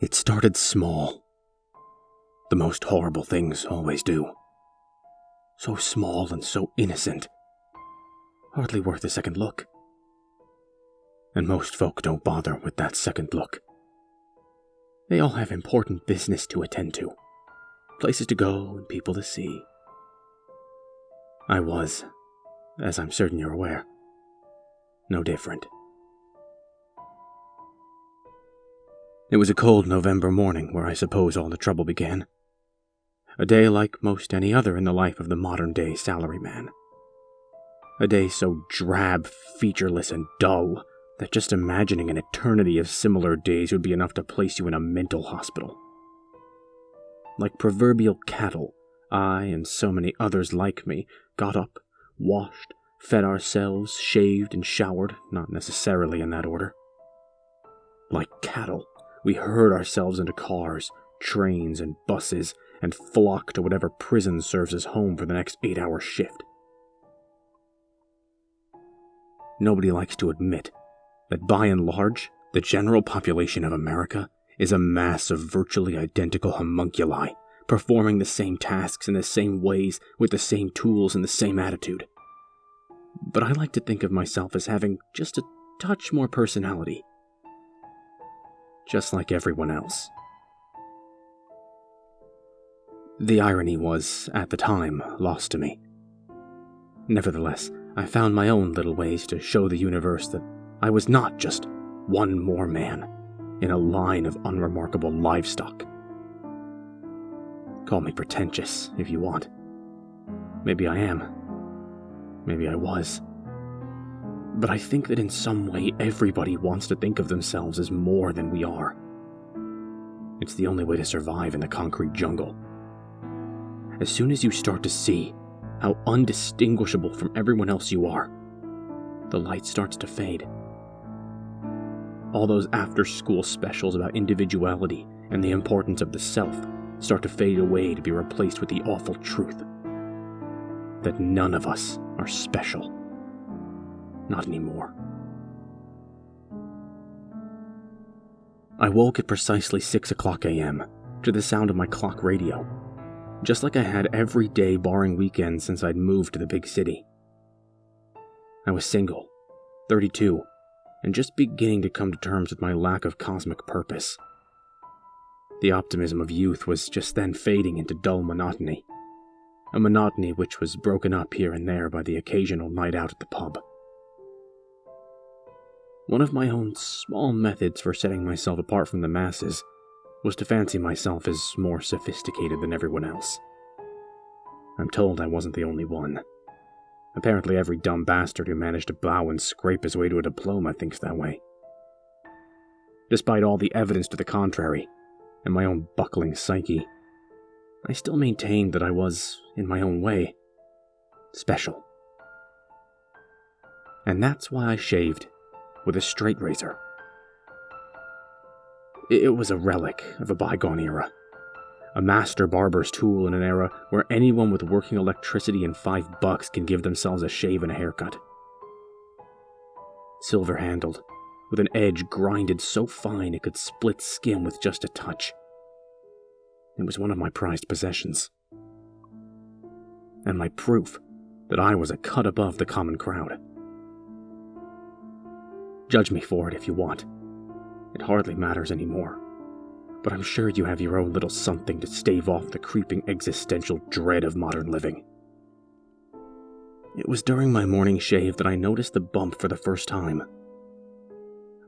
It started small. The most horrible things always do. So small and so innocent. Hardly worth a second look. And most folk don't bother with that second look. They all have important business to attend to. Places to go and people to see. I was, as I'm certain you're aware, no different. It was a cold November morning where I suppose all the trouble began. A day like most any other in the life of the modern-day salaryman. A day so drab, featureless, and dull that just imagining an eternity of similar days would be enough to place you in a mental hospital. Like proverbial cattle, I and so many others like me got up, washed, fed ourselves, shaved, and showered, not necessarily in that order. Like cattle, we herd ourselves into cars, trains, and buses, and flock to whatever prison serves as home for the next 8-hour shift. Nobody likes to admit that by and large, the general population of America is a mass of virtually identical homunculi, performing the same tasks in the same ways, with the same tools and the same attitude. But I like to think of myself as having just a touch more personality. Just like everyone else. The irony was, at the time, lost to me. Nevertheless, I found my own little ways to show the universe that I was not just one more man in a line of unremarkable livestock. Call me pretentious, if you want. Maybe I am. Maybe I was. But I think that in some way everybody wants to think of themselves as more than we are. It's the only way to survive in the concrete jungle. As soon as you start to see how undistinguishable from everyone else you are, the light starts to fade. All those after-school specials about individuality and the importance of the self start to fade away to be replaced with the awful truth that none of us are special. Not anymore. I woke at precisely 6 o'clock a.m. to the sound of my clock radio, just like I had every day barring weekends since I'd moved to the big city. I was single, 32, and just beginning to come to terms with my lack of cosmic purpose. The optimism of youth was just then fading into dull monotony, a monotony which was broken up here and there by the occasional night out at the pub. One of my own small methods for setting myself apart from the masses was to fancy myself as more sophisticated than everyone else. I'm told I wasn't the only one. Apparently every dumb bastard who managed to bow and scrape his way to a diploma thinks that way. Despite all the evidence to the contrary, and my own buckling psyche, I still maintained that I was, in my own way, special. And that's why I shaved with a straight razor. It was a relic of a bygone era. A master barber's tool in an era where anyone with working electricity and $5 can give themselves a shave and a haircut. Silver-handled, with an edge grinded so fine it could split skin with just a touch. It was one of my prized possessions. And my proof that I was a cut above the common crowd. Judge me for it if you want. It hardly matters anymore. But I'm sure you have your own little something to stave off the creeping existential dread of modern living. It was during my morning shave that I noticed the bump for the first time.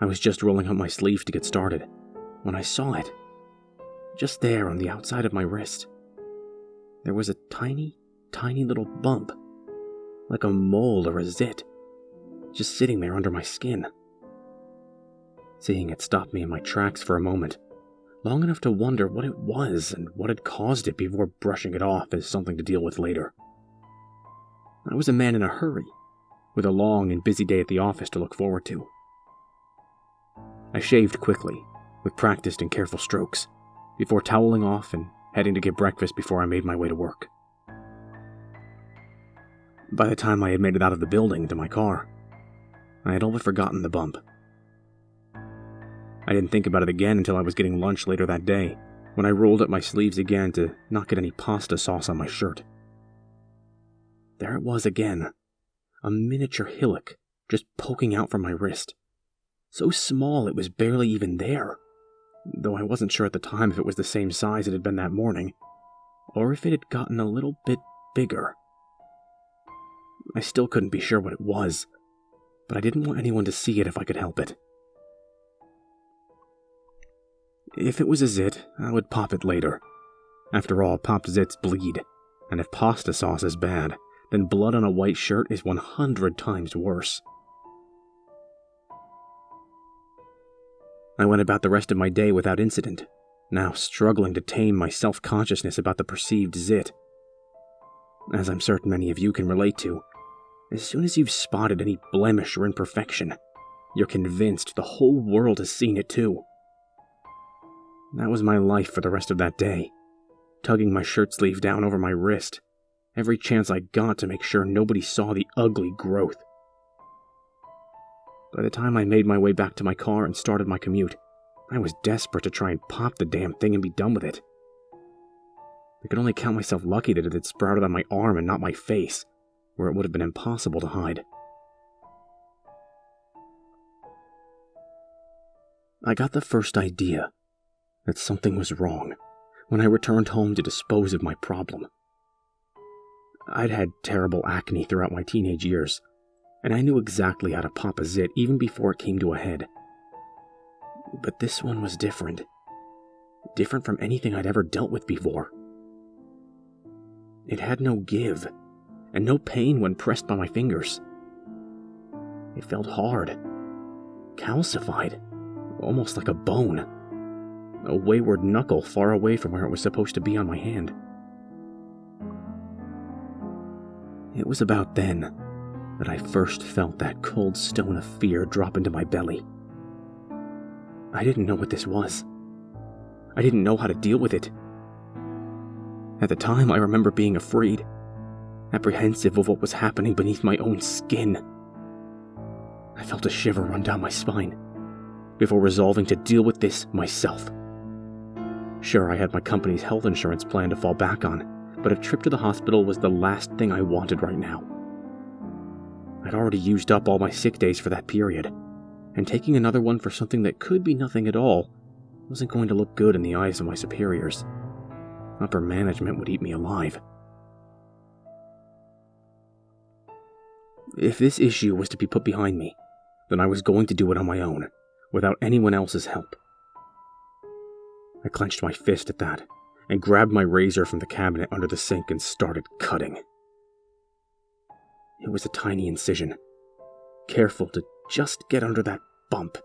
I was just rolling up my sleeve to get started when I saw it. Just there on the outside of my wrist. There was a tiny, tiny little bump. Like a mole or a zit. Just sitting there under my skin. Seeing it stopped me in my tracks for a moment. Long enough to wonder what it was and what had caused it before brushing it off as something to deal with later. I was a man in a hurry, with a long and busy day at the office to look forward to. I shaved quickly, with practiced and careful strokes, before toweling off and heading to get breakfast before I made my way to work. By the time I had made it out of the building to my car, I had all but forgotten the bump. I didn't think about it again until I was getting lunch later that day, when I rolled up my sleeves again to not get any pasta sauce on my shirt. There it was again, a miniature hillock just poking out from my wrist. So small it was barely even there, though I wasn't sure at the time if it was the same size it had been that morning, or if it had gotten a little bit bigger. I still couldn't be sure what it was, but I didn't want anyone to see it if I could help it. If it was a zit, I would pop it later. After all, popped zits bleed, and if pasta sauce is bad, then blood on a white shirt is 100 times worse. I went about the rest of my day without incident, now struggling to tame my self-consciousness about the perceived zit. As I'm certain many of you can relate to, as soon as you've spotted any blemish or imperfection, you're convinced the whole world has seen it too. That was my life for the rest of that day, tugging my shirt sleeve down over my wrist, every chance I got to make sure nobody saw the ugly growth. By the time I made my way back to my car and started my commute, I was desperate to try and pop the damn thing and be done with it. I could only count myself lucky that it had sprouted on my arm and not my face, where it would have been impossible to hide. I got the first idea that something was wrong when I returned home to dispose of my problem. I'd had terrible acne throughout my teenage years, and I knew exactly how to pop a zit even before it came to a head. But this one was different. Different from anything I'd ever dealt with before. It had no give, and no pain when pressed by my fingers. It felt hard, calcified, almost like a bone. A wayward knuckle far away from where it was supposed to be on my hand. It was about then that I first felt that cold stone of fear drop into my belly. I didn't know what this was. I didn't know how to deal with it. At the time, I remember being afraid, apprehensive of what was happening beneath my own skin. I felt a shiver run down my spine, before resolving to deal with this myself. Sure, I had my company's health insurance plan to fall back on, but a trip to the hospital was the last thing I wanted right now. I'd already used up all my sick days for that period, and taking another one for something that could be nothing at all wasn't going to look good in the eyes of my superiors. Upper management would eat me alive. If this issue was to be put behind me, then I was going to do it on my own, without anyone else's help. I clenched my fist at that, and grabbed my razor from the cabinet under the sink and started cutting. It was a tiny incision, careful to just get under that bump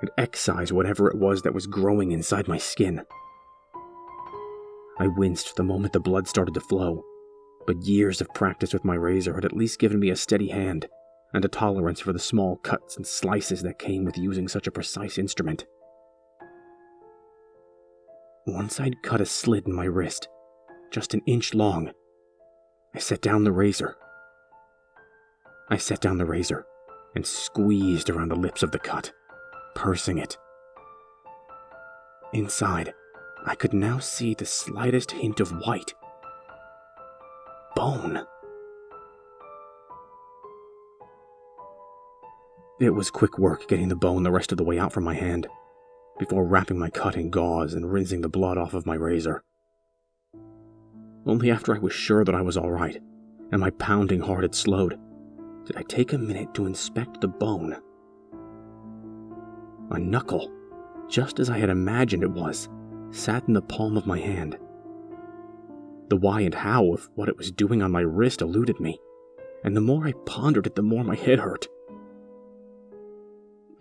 and excise whatever it was that was growing inside my skin. I winced the moment the blood started to flow, but years of practice with my razor had at least given me a steady hand and a tolerance for the small cuts and slices that came with using such a precise instrument. Once I'd cut a slit in my wrist, just an inch long, I set down the razor. And squeezed around the lips of the cut, pursing it. Inside, I could now see the slightest hint of white. Bone. It was quick work getting the bone the rest of the way out from my hand, before wrapping my cut in gauze and rinsing the blood off of my razor. Only after I was sure that I was all right, and my pounding heart had slowed, did I take a minute to inspect the bone. A knuckle, just as I had imagined it was, sat in the palm of my hand. The why and how of what it was doing on my wrist eluded me, and the more I pondered it, the more my head hurt.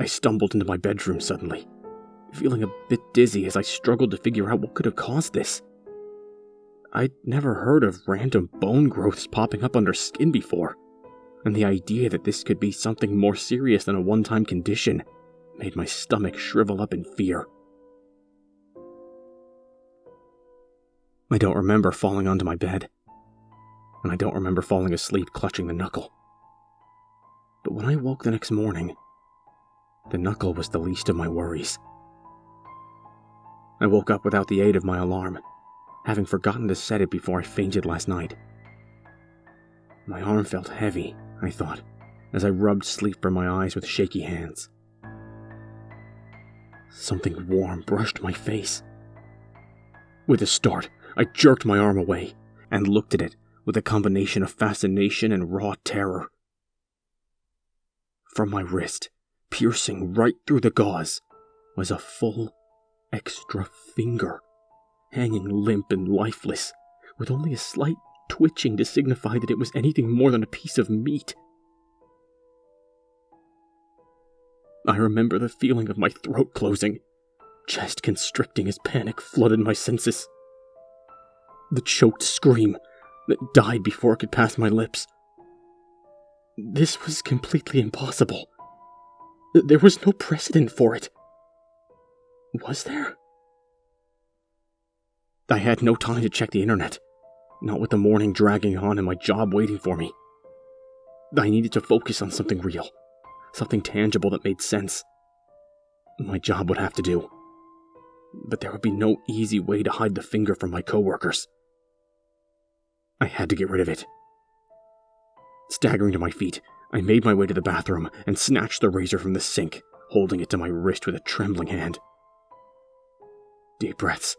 I stumbled into my bedroom suddenly, feeling a bit dizzy as I struggled to figure out what could have caused this. I'd never heard of random bone growths popping up under skin before, and the idea that this could be something more serious than a one-time condition made my stomach shrivel up in fear. I don't remember falling onto my bed, and I don't remember falling asleep clutching the knuckle. But when I woke the next morning, the knuckle was the least of my worries. I woke up without the aid of my alarm, having forgotten to set it before I fainted last night. My arm felt heavy, I thought, as I rubbed sleep from my eyes with shaky hands. Something warm brushed my face. With a start, I jerked my arm away and looked at it with a combination of fascination and raw terror. From my wrist, piercing right through the gauze, was a full, extra finger, hanging limp and lifeless, with only a slight twitching to signify that it was anything more than a piece of meat. I remember the feeling of my throat closing, chest constricting as panic flooded my senses. The choked scream that died before it could pass my lips. This was completely impossible. There was no precedent for it. Was there? I had no time to check the internet, not with the morning dragging on and my job waiting for me. I needed to focus on something real, something tangible that made sense. My job would have to do. But there would be no easy way to hide the finger from my coworkers. I had to get rid of it. Staggering to my feet, I made my way to the bathroom and snatched the razor from the sink, holding it to my wrist with a trembling hand. Deep breaths.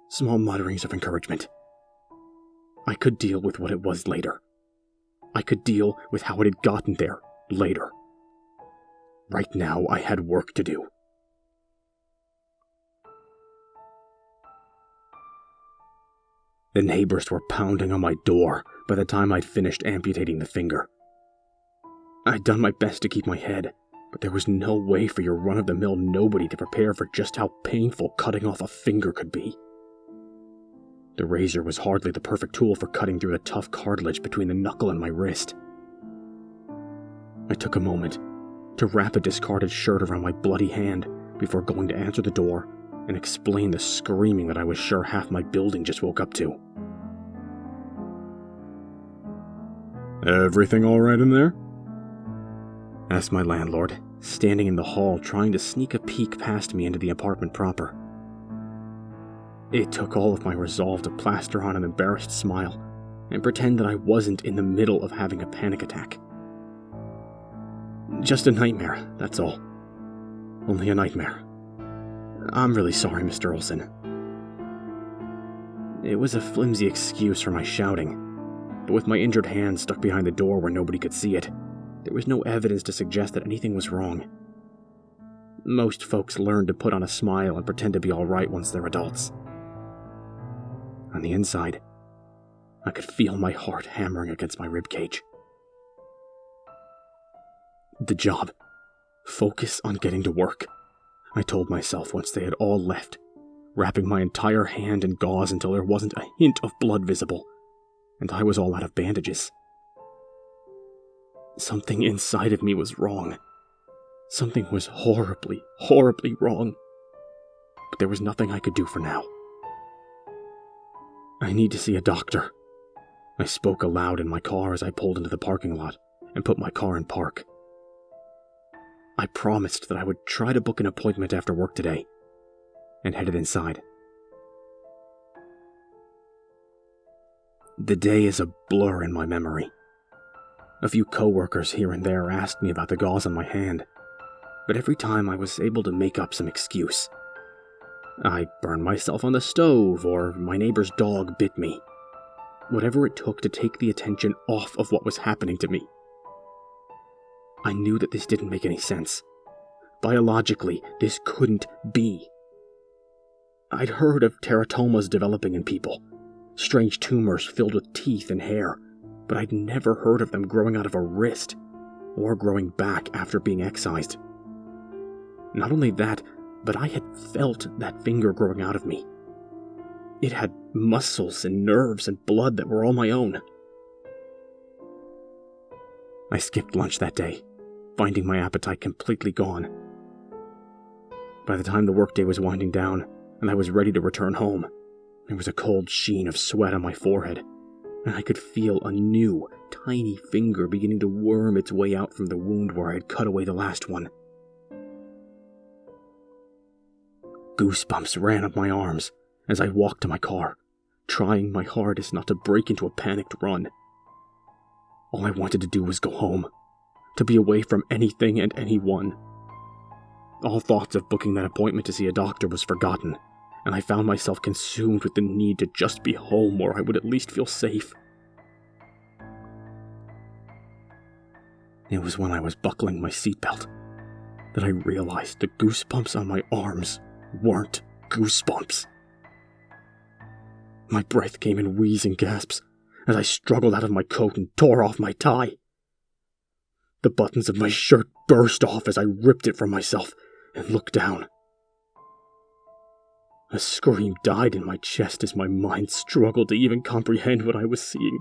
Small mutterings of encouragement. I could deal with what it was later. I could deal with how it had gotten there later. Right now, I had work to do. The neighbors were pounding on my door by the time I'd finished amputating the finger. I'd done my best to keep my head, but there was no way for your run-of-the-mill nobody to prepare for just how painful cutting off a finger could be. The razor was hardly the perfect tool for cutting through the tough cartilage between the knuckle and my wrist. I took a moment to wrap a discarded shirt around my bloody hand before going to answer the door and explain the screaming that I was sure half my building just woke up to. "Everything all right in there?" asked my landlord, standing in the hall trying to sneak a peek past me into the apartment proper. It took all of my resolve to plaster on an embarrassed smile and pretend that I wasn't in the middle of having a panic attack. "Just a nightmare, that's all. Only a nightmare. I'm really sorry, Mr. Olson." It was a flimsy excuse for my shouting, but with my injured hand stuck behind the door where nobody could see it, there was no evidence to suggest that anything was wrong. Most folks learn to put on a smile and pretend to be alright once they're adults. On the inside, I could feel my heart hammering against my ribcage. The job. Focus on getting to work, I told myself once they had all left, wrapping my entire hand in gauze until there wasn't a hint of blood visible, and I was all out of bandages. Something inside of me was wrong. Something was horribly, horribly wrong. But there was nothing I could do for now. "I need to see a doctor," I spoke aloud in my car as I pulled into the parking lot and put my car in park. I promised that I would try to book an appointment after work today, and headed inside. The day is a blur in my memory. A few coworkers here and there asked me about the gauze on my hand, but every time I was able to make up some excuse. I burned myself on the stove, or my neighbor's dog bit me. Whatever it took to take the attention off of what was happening to me. I knew that this didn't make any sense. Biologically, this couldn't be. I'd heard of teratomas developing in people, strange tumors filled with teeth and hair, but I'd never heard of them growing out of a wrist, or growing back after being excised. Not only that, but I had felt that finger growing out of me. It had muscles and nerves and blood that were all my own. I skipped lunch that day, finding my appetite completely gone. By the time the workday was winding down, and I was ready to return home, there was a cold sheen of sweat on my forehead, and I could feel a new, tiny finger beginning to worm its way out from the wound where I had cut away the last one. Goosebumps ran up my arms as I walked to my car, trying my hardest not to break into a panicked run. All I wanted to do was go home, to be away from anything and anyone. All thoughts of booking that appointment to see a doctor was forgotten, and I found myself consumed with the need to just be home where I would at least feel safe. It was when I was buckling my seatbelt that I realized the goosebumps on my arms weren't goosebumps. My breath came in wheezing gasps as I struggled out of my coat and tore off my tie. The buttons of my shirt burst off as I ripped it from myself and looked down. A scream died in my chest as my mind struggled to even comprehend what I was seeing.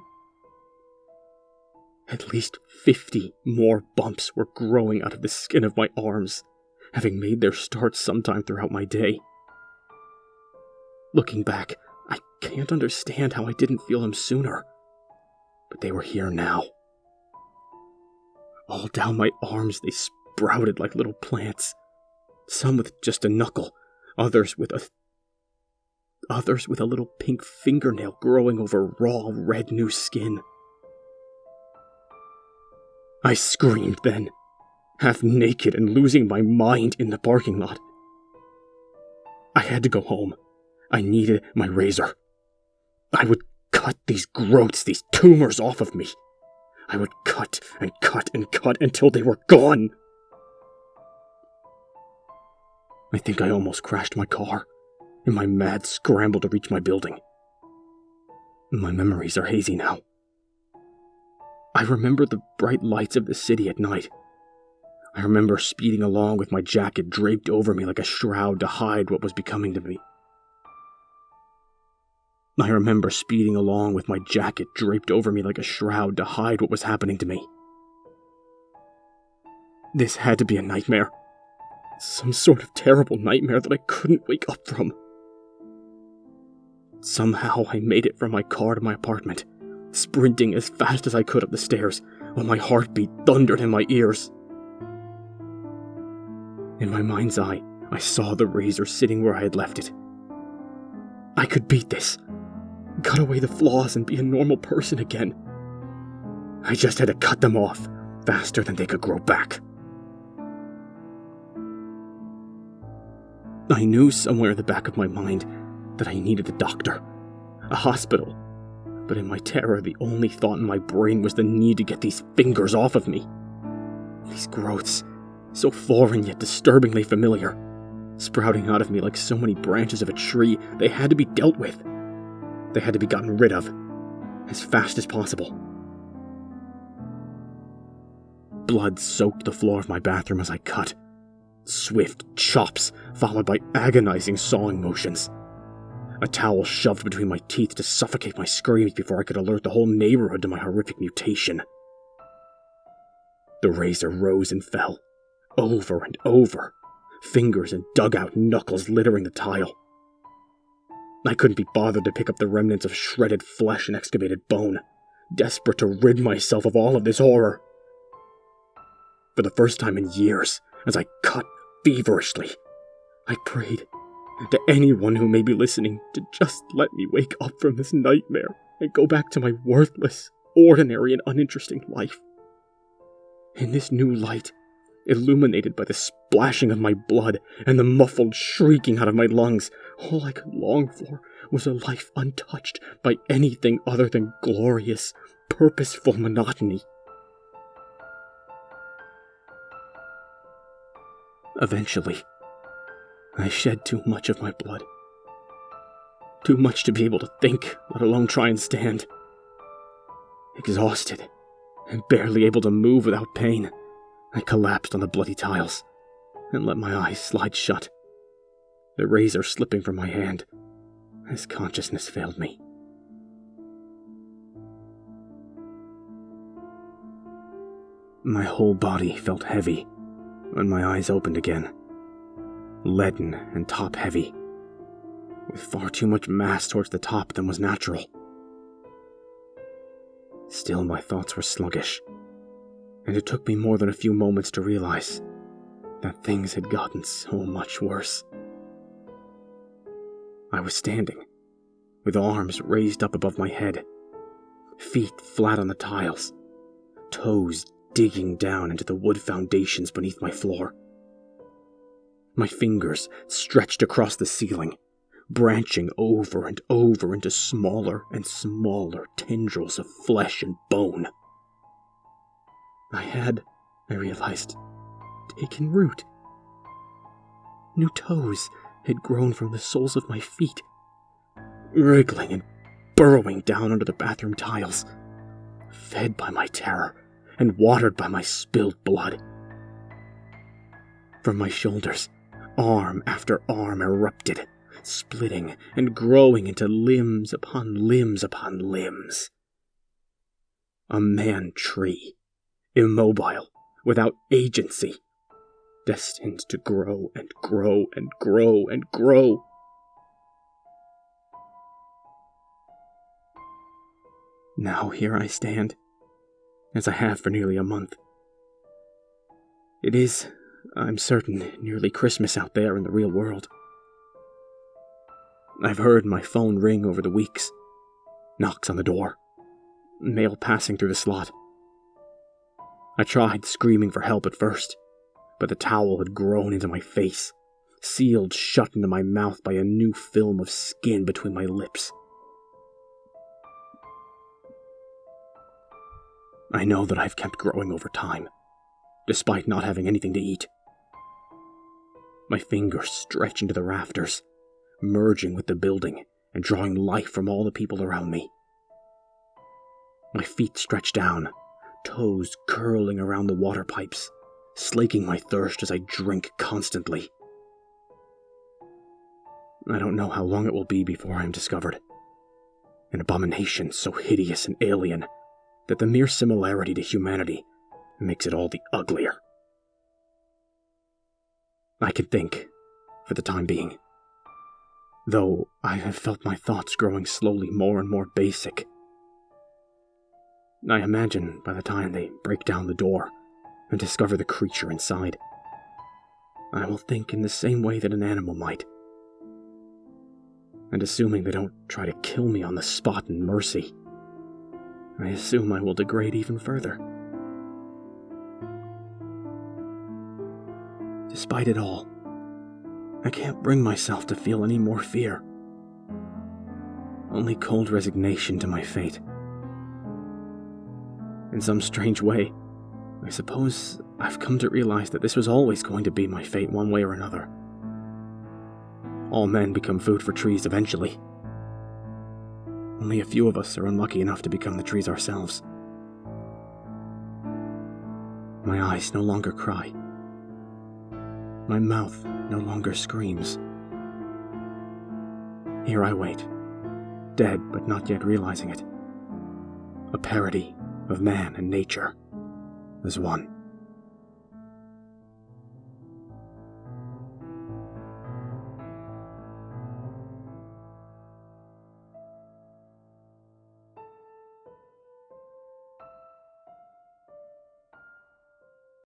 At least 50 more bumps were growing out of the skin of my arms, having made their start sometime throughout my day. Looking back, I can't understand how I didn't feel them sooner, but they were here now. All down my arms they sprouted like little plants, some with just a knuckle, others with a little pink fingernail growing over raw red new skin. I screamed then, half naked and losing my mind in the parking lot. I had to go home. I needed my razor. I would cut these growths, these tumors off of me. I would cut and cut and cut until they were gone. I think I almost crashed my car in my mad scramble to reach my building. My memories are hazy now. I remember the bright lights of the city at night. I remember speeding along with my jacket draped over me like a shroud to hide what was becoming to me. I remember speeding along with my jacket draped over me like a shroud to hide what was happening to me. This had to be a nightmare. Some sort of terrible nightmare that I couldn't wake up from. Somehow I made it from my car to my apartment, sprinting as fast as I could up the stairs, while my heartbeat thundered in my ears. In my mind's eye, I saw the razor sitting where I had left it. I could beat this, cut away the flaws and be a normal person again. I just had to cut them off faster than they could grow back. I knew somewhere in the back of my mind that I needed a doctor, a hospital, but in my terror, the only thought in my brain was the need to get these fingers off of me. These growths, so foreign yet disturbingly familiar, sprouting out of me like so many branches of a tree, they had to be dealt with. They had to be gotten rid of, as fast as possible. Blood soaked the floor of my bathroom as I cut. Swift chops, followed by agonizing sawing motions. A towel shoved between my teeth to suffocate my screams before I could alert the whole neighborhood to my horrific mutation. The razor rose and fell, over and over, fingers and dugout knuckles littering the tile. I couldn't be bothered to pick up the remnants of shredded flesh and excavated bone, desperate to rid myself of all of this horror. For the first time in years, as I cut feverishly, I prayed to anyone who may be listening to just let me wake up from this nightmare and go back to my worthless, ordinary, and uninteresting life. In this new light, illuminated by the splashing of my blood and the muffled shrieking out of my lungs, all I could long for was a life untouched by anything other than glorious, purposeful monotony. Eventually, I shed too much of my blood. Too much to be able to think, let alone try and stand. Exhausted, and barely able to move without pain, I collapsed on the bloody tiles, and let my eyes slide shut, the razor slipping from my hand as consciousness failed me. My whole body felt heavy when my eyes opened again, leaden and top-heavy, with far too much mass towards the top than was natural. Still, my thoughts were sluggish, and it took me more than a few moments to realize that things had gotten so much worse. I was standing, with arms raised up above my head, feet flat on the tiles, toes digging down into the wood foundations beneath my floor. My fingers stretched across the ceiling, branching over and over into smaller and smaller tendrils of flesh and bone. I realized, taken root. New toes had grown from the soles of my feet, wriggling and burrowing down under the bathroom tiles, fed by my terror and watered by my spilled blood. From my shoulders, arm after arm erupted, splitting and growing into limbs upon limbs upon limbs. A man-tree, immobile, without agency, destined to grow and grow and grow and grow. Now here I stand, as I have for nearly a month. It is, I'm certain, nearly Christmas out there in the real world. I've heard my phone ring over the weeks, knocks on the door, mail passing through the slot. I tried screaming for help at first, but the towel had grown into my face, sealed shut into my mouth by a new film of skin between my lips. I know that I've kept growing over time, despite not having anything to eat. My fingers stretch into the rafters, merging with the building and drawing life from all the people around me. My feet stretch down, toes curling around the water pipes, slaking my thirst as I drink constantly. I don't know how long it will be before I am discovered. An abomination so hideous and alien that the mere similarity to humanity makes it all the uglier. I can think, for the time being, though I have felt my thoughts growing slowly more and more basic. I imagine by the time they break down the door and discover the creature inside, I will think in the same way that an animal might. And assuming they don't try to kill me on the spot in mercy, I assume I will degrade even further. Despite it all, I can't bring myself to feel any more fear. Only cold resignation to my fate. In some strange way, I suppose I've come to realize that this was always going to be my fate one way or another. All men become food for trees eventually. Only a few of us are unlucky enough to become the trees ourselves. My eyes no longer cry. My mouth no longer screams. Here I wait, dead but not yet realizing it. A parody of man and nature as one.